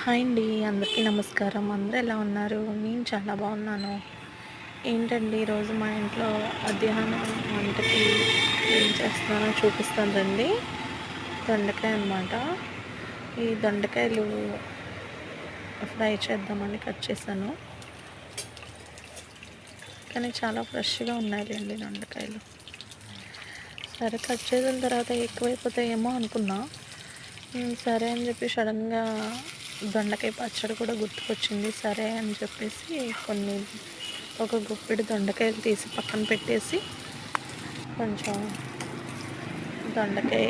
Hi అండి, అందరికీ నమస్కారం. అందరూ ఎలా ఉన్నారు? నేను చాలా బాగున్నాను. ఏంటండి ఈరోజు మా ఇంట్లో మధ్యాహ్నం వంటకి ఏం చేస్తున్నానో చూపిస్తాను రండి. దొండకాయ అన్నమాట. ఈ దొండకాయలు ఫ్రై చేద్దామని కట్ చేశాను. కానీ చాలా ఫ్రెష్గా ఉన్నాయండి దొండకాయలు. సరే, కట్ చేసిన తర్వాత ఎక్కువైపోతాయేమో అనుకున్నా. సరే అని చెప్పి సడన్గా దొండకాయ పచ్చడి కూడా గుర్తుకొచ్చింది. సరే అని చెప్పేసి ఒక గుప్పెడు దొండకాయలు తీసి పక్కన పెట్టేసి కొంచెం దొండకాయ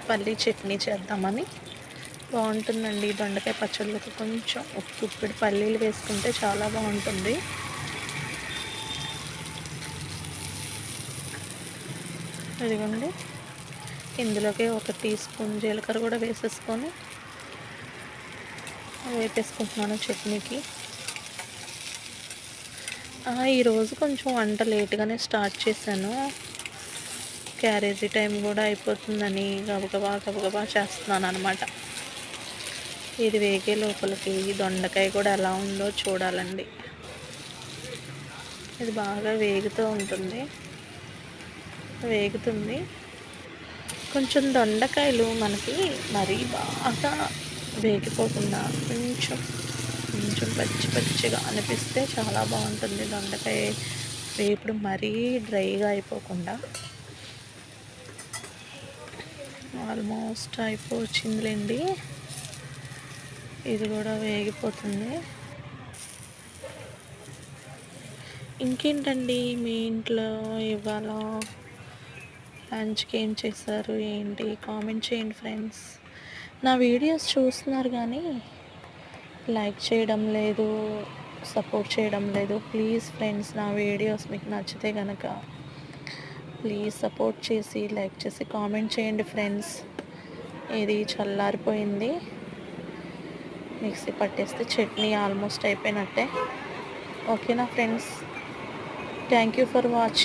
పల్లి చట్నీ చేద్దామని. బాగుంటుందండి దొండకాయ పచ్చడిలోకి కొంచెం ఒక గుప్పెడు పల్లీలు వేసుకుంటే చాలా బాగుంటుంది. ఇదిగోండి, ఇందులోకి ఒక టీ స్పూన్ జీలకర్ర కూడా వేసేసుకొని వేపేసుకుంటున్నాను చట్నీకి. ఈరోజు కొంచెం వంట లేట్గానే స్టార్ట్ చేశాను. క్యారేజీ టైం కూడా అయిపోతుందని గబగబా చేస్తున్నాను అనమాట. ఇది వేగే లోపలికి ఈ దొండకాయ కూడా ఎలా ఉందో చూడాలండి. ఇది బాగా వేగుతుంది. కొంచెం దొండకాయలు మనకి మరీ బాగా వేగిపోకుండా కొంచెం పచ్చిగా అనిపిస్తే చాలా బాగుంటుంది. దొండకాయ వేపుడు మరీ డ్రైగా అయిపోకుండా. ఆల్మోస్ట్ అయిపోవచ్చిందిలేండి. ఇది కూడా వేగిపోతుంది. ఇంకేంటండి మీ ఇంట్లో ఇవాళ లంచ్కి ఏం చేశారు ఏంటి కామెంట్ చేయండి ఫ్రెండ్స్. నా వీడియోస్ చూస్తున్నారు కానీ లైక్ చేయడం లేదు, సపోర్ట్ చేయడం లేదు. ప్లీజ్ ఫ్రెండ్స్, నా వీడియోస్ మీకు నచ్చితే కనుక ప్లీజ్ సపోర్ట్ చేసి లైక్ చేసి కామెంట్ చేయండి ఫ్రెండ్స్. ఇది చల్లారిపోయింది, మిక్సీ పట్టేస్తే చట్నీ ఆల్మోస్ట్ అయిపోయినట్టే. ఓకేనా friends, thank you for watching.